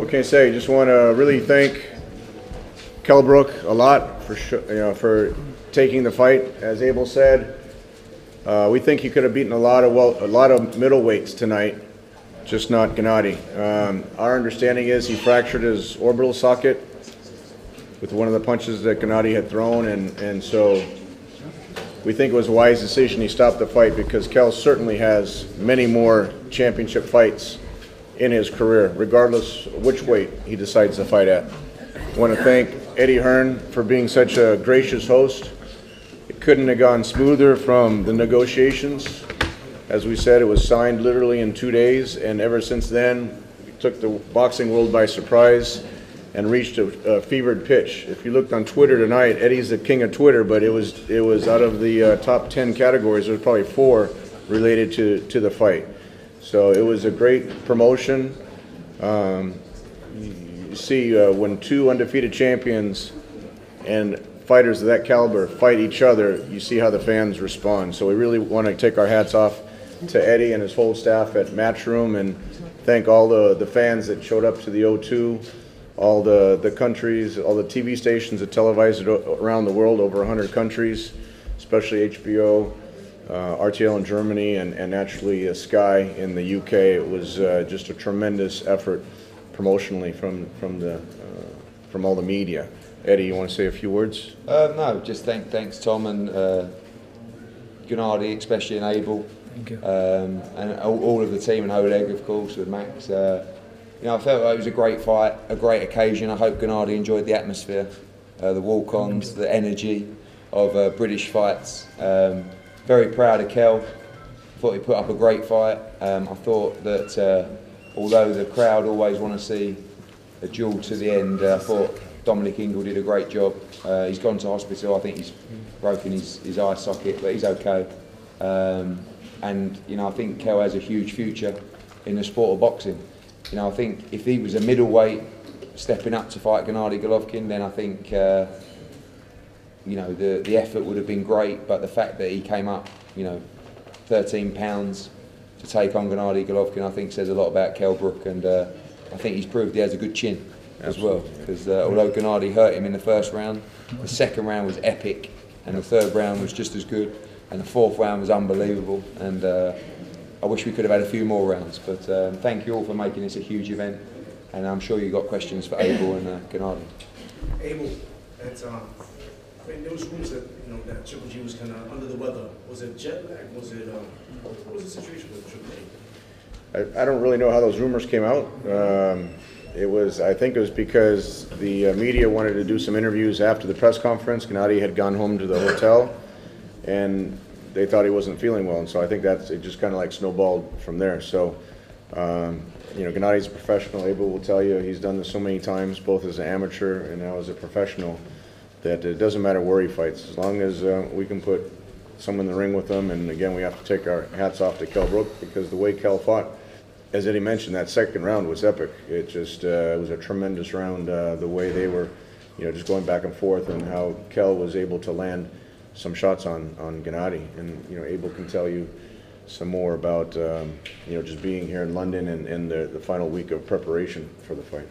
What can I say? Just want to really thank Kell Brook a lot for taking the fight. As Abel said, we think he could have beaten a lot of middleweights tonight, just not Gennady. Our understanding is he fractured his orbital socket with one of the punches that Gennady had thrown, and so we think it was a wise decision he stopped the fight, because Kell certainly has many more championship fights in his career, regardless which weight he decides to fight at. I want to thank Eddie Hearn for being such a gracious host. It couldn't have gone smoother from the negotiations. As we said, it was signed literally in 2 days, and ever since then, we took the boxing world by surprise and reached a fevered pitch. If you looked on Twitter tonight, Eddie's the king of Twitter, but it was out of the top 10 categories, there was probably 4 related to the fight. So it was a great promotion. You see, when 2 undefeated champions and fighters of that caliber fight each other, you see how the fans respond. So we really want to take our hats off to Eddie and his whole staff at Matchroom, and thank all the fans that showed up to the O2, all the countries, all the TV stations that televised it around the world, over 100 countries, especially HBO, RTL in Germany, and naturally Sky in the UK. It was just a tremendous effort promotionally from all the media. Eddie, you want to say a few words? No, just thanks Tom and Gennady, especially, and Abel, and all of the team, and Oleg, of course, with Max. You know, I felt like it was a great fight, a great occasion. I hope Gennady enjoyed the atmosphere, the walk-ons, the energy of British fights. Very proud of Kell. Thought he put up a great fight. I thought that although the crowd always want to see a duel to the end, I thought Dominic Ingle did a great job. He's gone to hospital. I think he's broken his eye socket, but he's okay. And you know, I think Kell has a huge future in the sport of boxing. You know, I think if he was a middleweight stepping up to fight Gennady Golovkin, then I think you know, the effort would have been great. But the fact that he came up, you know, 13 pounds to take on Gennady Golovkin, I think says a lot about Kell Brook, and I think he's proved he has a good chin as well. Because although Gennady hurt him in the first round, the second round was epic, and the third round was just as good, and the fourth round was unbelievable. And I wish we could have had a few more rounds. But thank you all for making this a huge event, and I'm sure you've got questions for Abel and Gennady. Abel, there was rumors that that Triple G was kind of under the weather. Was it jet lag? Was it what was the situation with Triple G? I don't really know how those rumors came out. I think it was because the media wanted to do some interviews after the press conference. Gennady had gone home to the hotel, and they thought he wasn't feeling well, and so I think it just kind of like snowballed from there. So, Gennady's a professional. Abel will tell you he's done this so many times, both as an amateur and now as a professional, that it doesn't matter where he fights, as long as we can put someone in the ring with him. And again, we have to take our hats off to Kell Brook, because the way Kell fought, as Eddie mentioned, that second round was epic. It just it was a tremendous round, the way they were, just going back and forth, and how Kell was able to land some shots on Gennady. And Abel can tell you some more about just being here in London and the final week of preparation for the fight.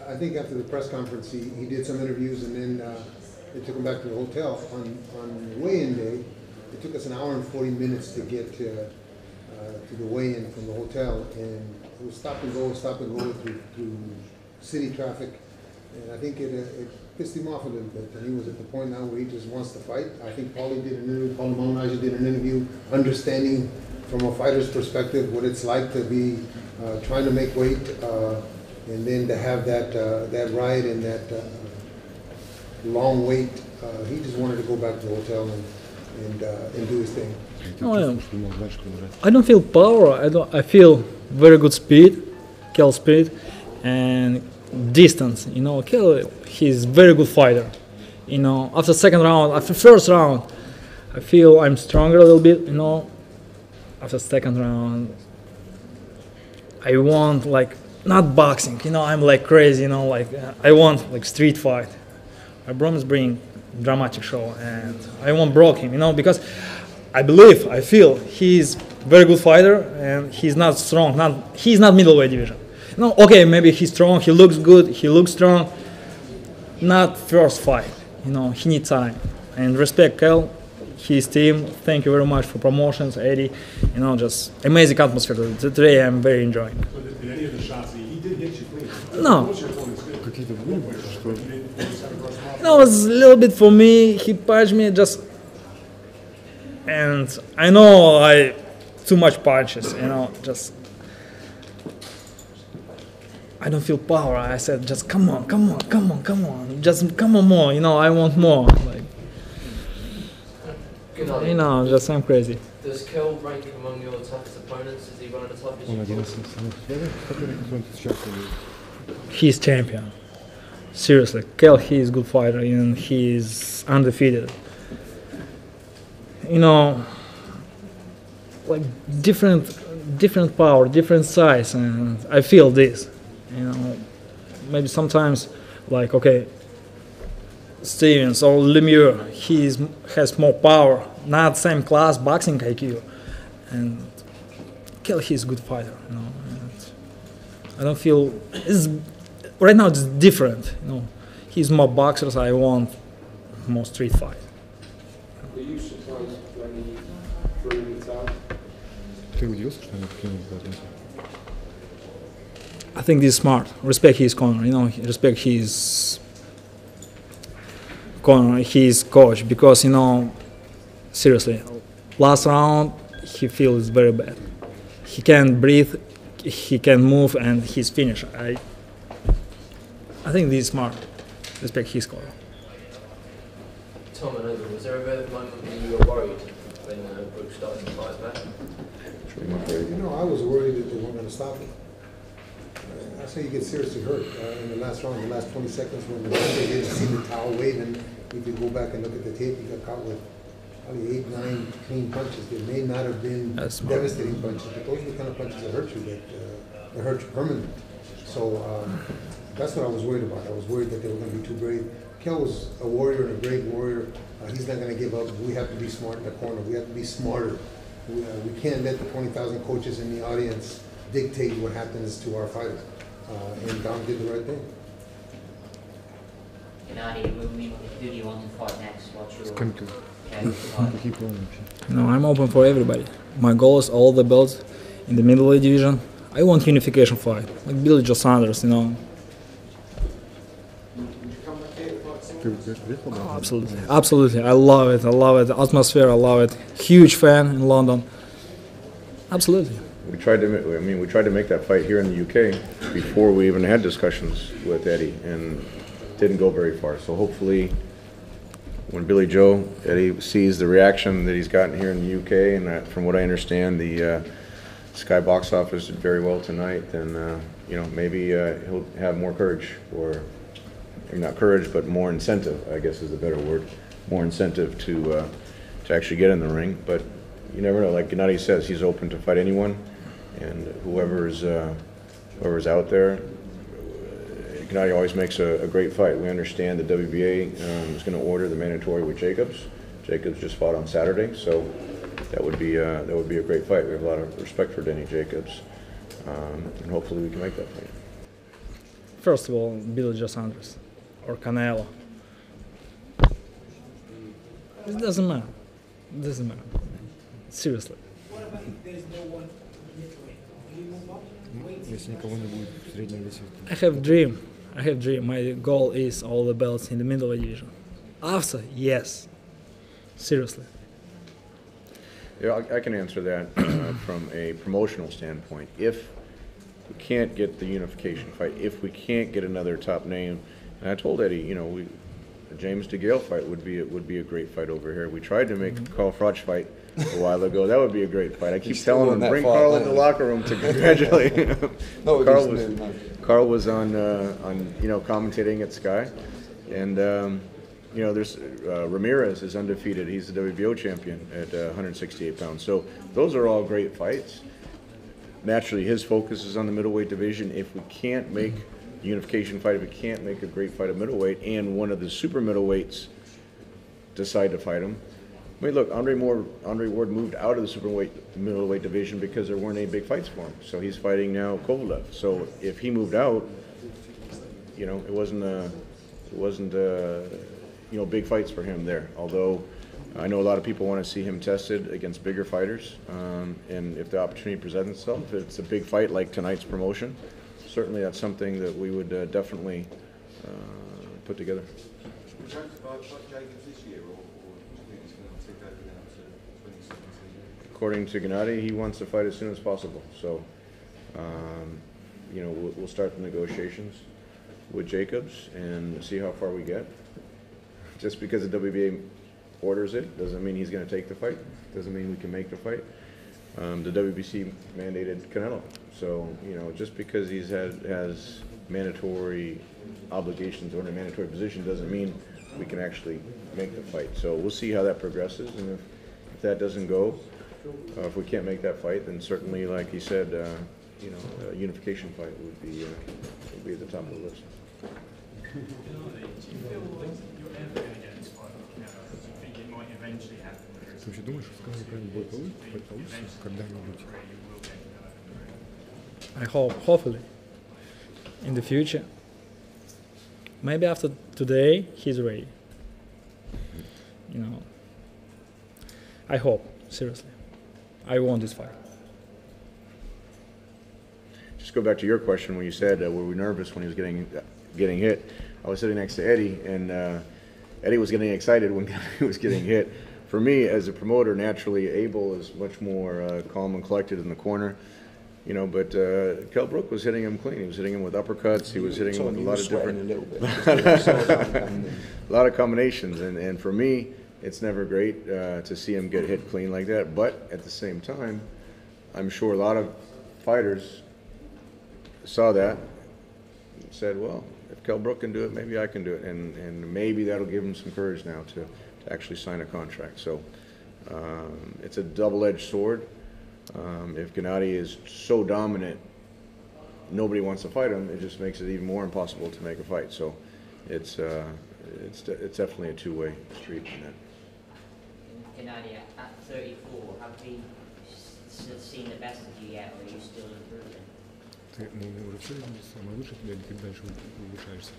I think after the press conference, he did some interviews, and then they took him back to the hotel. On weigh-in day, it took us an hour and 40 minutes to get to the weigh-in from the hotel, and it was stop and go through city traffic, and I think it pissed him off a little bit. And he was at the point now where he just wants to fight. I think Paulie did an interview, Paulie Malignaggi did an interview, understanding from a fighter's perspective what it's like to be trying to make weight, and then to have that ride and that long wait. He just wanted to go back to the hotel and do his thing. No, I don't feel power. I feel very good speed, Kell speed, and distance. Kell, he's very good fighter. After second round, after first round, I feel I'm stronger a little bit. After second round, I want not boxing. I'm like crazy. I want street fight. I promise bring dramatic show, and I won't broke him. Because I feel he's very good fighter, and he's not strong. He's not middleweight division. No, okay, maybe he's strong, he looks good, he looks strong. Not first fight, you know, he needs time. And respect Kell, his team. Thank you very much for promotions, Eddie. You know, just amazing atmosphere today. I'm very enjoying. So did any of the shots he did hit you clean? No. No, it was a little bit for me. He punched me just, and I know I too much punches. You know, just I don't feel power. I said, just come on, come on, come on, come on, just come on more. You know, I want more. Like, you know, just I'm crazy. Does Kell rank among your toughest opponents? Is he one of the toughest you've fought? He's champion. Seriously, Kell, he's a good fighter and he's undefeated. You know, like different power, different size, and I feel this. You know, maybe sometimes, like, okay, Stevens or Lemieux, he has more power, not same class boxing IQ, and Kell, he's a good fighter. You know, and I don't feel right now it's different. You know, he's more boxers. I want more street fight. Were you surprised when he threw in the towel? I think this is smart. Respect his corner. You know, respect his corner, his coach, because, you know, seriously, last round he feels very bad. He can't breathe, he can't move, and he's finished. I think this is smart. Respect his corner. Tom and Owen, was there ever a moment when you were worried when Brook started to fight back? You know, I was worried that they weren't going to stop me. I say you get seriously hurt in the last round, the last 20 seconds when the referee didn't see the towel wave, and if you go back and look at the tape, he got caught with probably 8, 9 clean punches. They may not have been devastating punches, but those are the kind of punches that hurt you, that hurt you permanently. So that's what I was worried about. I was worried that they were going to be too brave. Kell was a warrior and a great warrior. He's not going to give up. We have to be smart in the corner. We have to be smarter. We can't let the 20,000 coaches in the audience dictate what happens to our fighters. And Dom did the right thing. Gennady, who do you want to fight next? What's your No, I'm open for everybody. My goal is all the belts in the middleweight division. I want unification fight, like Billy Joe Saunders, you know. Oh, absolutely, absolutely. I love it. I love it. The atmosphere, I love it. Huge fan in London. Absolutely. We tried to make that fight here in the UK before we even had discussions with Eddie, and didn't go very far. So hopefully, when Billy Joe, Eddie sees the reaction that he's gotten here in the UK, and from what I understand, the Sky box office did very well tonight, then you know, maybe he'll have more courage, or maybe not courage, but more incentive, I guess is a better word, more incentive to actually get in the ring. But you never know. Like Gennady says, he's open to fight anyone, and whoever's out there. Gennady always makes a great fight. We understand the WBA is going to order the mandatory with Jacobs. Jacobs just fought on Saturday, so that would be a great fight. We have a lot of respect for Danny Jacobs, and hopefully we can make that fight. First of all, Billy Joe Saunders or Canelo. It doesn't matter. It doesn't matter. Seriously. What about if there's no one midweight? Do you move up? I have dream. I have dream. My goal is all the belts in the middleweight division. After, yes. Seriously. Yeah, I can answer that from a promotional standpoint. If we can't get the unification fight, if we can't get another top name, and I told Eddie, you know, the James DeGale fight would be a great fight over here. We tried to make Carl Froch fight a while ago. That would be a great fight. I keep telling him, bring Carl in the locker room to congratulate him. Carl was on you know, commentating at Sky, and you know, there's Ramirez is undefeated. He's the WBO champion at 168 pounds. So those are all great fights. Naturally, his focus is on the middleweight division. If we can't make the unification fight, if we can't make a great fight at middleweight, and one of the super middleweights decide to fight him, I mean, look, Andre Ward moved out of the middleweight division because there weren't any big fights for him. So he's fighting now Kovalev. So if he moved out, you know, it wasn't you know, big fights for him there. Although I know a lot of people want to see him tested against bigger fighters, and if the opportunity presents itself, if it's a big fight like tonight's promotion, certainly that's something that we would definitely put together. Would you have to fight Jacobs this year, or do you think he's going to take that down to 2017? According to Gennady, he wants to fight as soon as possible. So, you know, we'll start the negotiations with Jacobs and see how far we get. Just because the WBA orders it doesn't mean he's going to take the fight. Doesn't mean we can make the fight. The WBC mandated Canelo. So, you know, just because he's has mandatory obligations or in a mandatory position doesn't mean we can actually make the fight. So we'll see how that progresses, and if that doesn't go, if we can't make that fight, then certainly, like he said, you know, a unification fight would be at the top of the list. Do you feel like you're ever going to get this fight with Canelo? Do you think it might eventually happen? Ты вообще думаешь, что бой получится когда-нибудь? I hope, hopefully, in the future. Maybe after today, he's ready. You know, I hope, seriously. I want this fight. Just go back to your question when you said, were we nervous when he was getting hit? I was sitting next to Eddie, and Eddie was getting excited when he was getting hit. For me, as a promoter, naturally, Abel is much more calm and collected in the corner. You know, but Kell Brook was hitting him clean. He was hitting him with uppercuts. He was hitting him with a lot of different, a lot of combinations. And for me, it's never great to see him get hit clean like that. But at the same time, I'm sure a lot of fighters saw that and said, well, if Kell Brook can do it, maybe I can do it. And maybe that'll give him some courage now to actually sign a contract. So it's a double-edged sword. If Gennady is so dominant, nobody wants to fight him. It just makes it even more impossible to make a fight. So it's definitely a two-way street in that. Gennady, at 34, have we seen the best of you yet, or are you still improving? Ты уже все самое лучшее тебя, или ты дальше улучшаешься?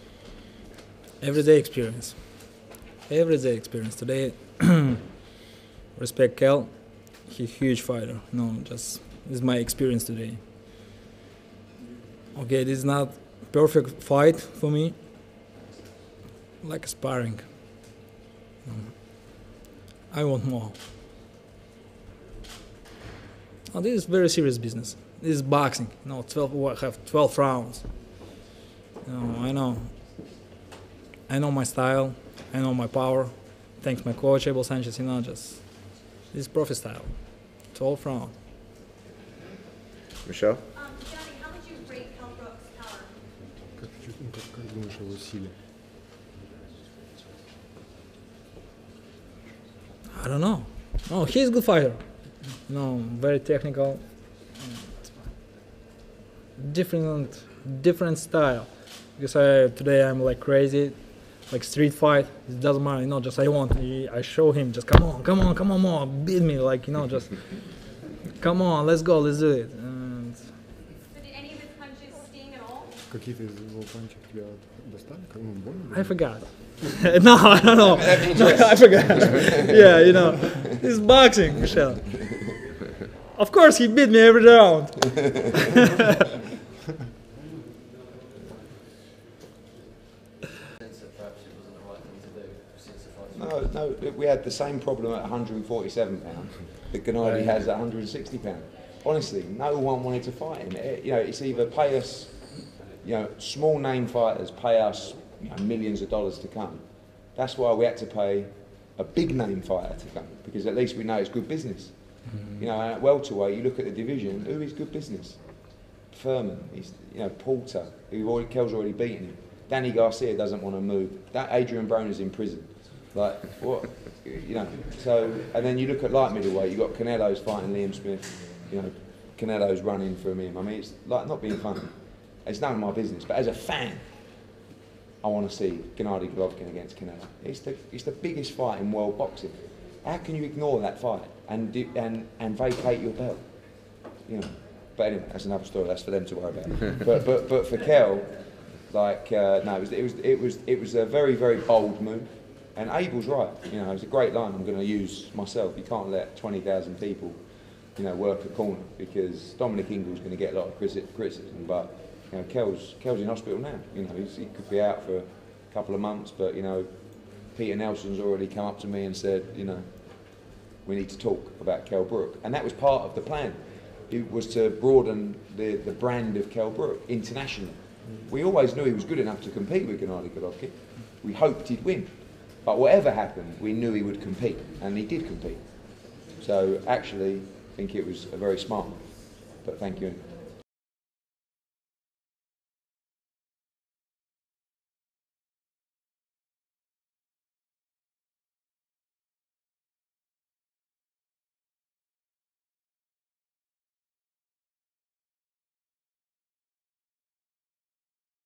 Everyday experience. Everyday experience. Today, respect Kell. He's a huge fighter. No, just this is my experience today. Okay, this is not perfect fight for me. Like a sparring. I want more. Oh, this is very serious business. This is boxing. No, 12. I have 12 rounds. No, I know my style. I know my power. Thanks my coach Abel Sanchez. You know, just. This is profi style. 12 round. Michelle? Gennady, how would you rate Kell Brook's power? Как думаешь о его силе? I don't know. Oh, he's a good fighter. No, very technical. Different style. Because today I'm like crazy. Like street fight, it doesn't matter, you know, just I show him, just come on, more, beat me, like, you know, just, come on, let's go, let's do it. And so did any of his punches sting at all? Какие-то из его панчев тебя достали? Как ему больно? I forgot. No, I don't know. No, I forgot. Yeah, you know, it's boxing, Michelle. Of course, he beat me every round. No, we had the same problem at 147 pounds that Gennady has at 160 pounds. Honestly, no one wanted to fight him. You know, it's either pay us, you know, small name fighters pay us, you know, millions of dollars to come. That's why we had to pay a big name fighter to come, because at least we know it's good business. You know, at welterweight, you look at the division, who is good business? Furman, you know, Porter, Kell's already beaten him. Danny Garcia doesn't want to move. That Adrian Broner's in prison. Like, what, you know, so, and then you look at light middleweight, you've got Canelo's fighting Liam Smith, you know, Canelo's running from him. I mean, it's like not being funny. It's none of my business, but as a fan, I want to see Gennady Golovkin against Canelo. It's the biggest fight in world boxing. How can you ignore that fight and vacate your belt? You know. But anyway, that's another story. That's for them to worry about. but for Kell, like no, it was a very, very bold move. And Abel's right. You know, it's a great line I'm going to use myself. You can't let 20,000 people, you know, work a corner, because Dominic Ingle's going to get a lot of criticism. But you know, Kell's in hospital now. You know, he could be out for a couple of months. But you know, Peter Nelson's already come up to me and said, you know, we need to talk about Kell Brook, and that was part of the plan. It was to broaden the brand of Kell Brook internationally. We always knew he was good enough to compete with Gennady Golovkin. We hoped he'd win. But whatever happened, we knew he would compete, and he did compete. So actually, I think it was a very smart move. But thank you.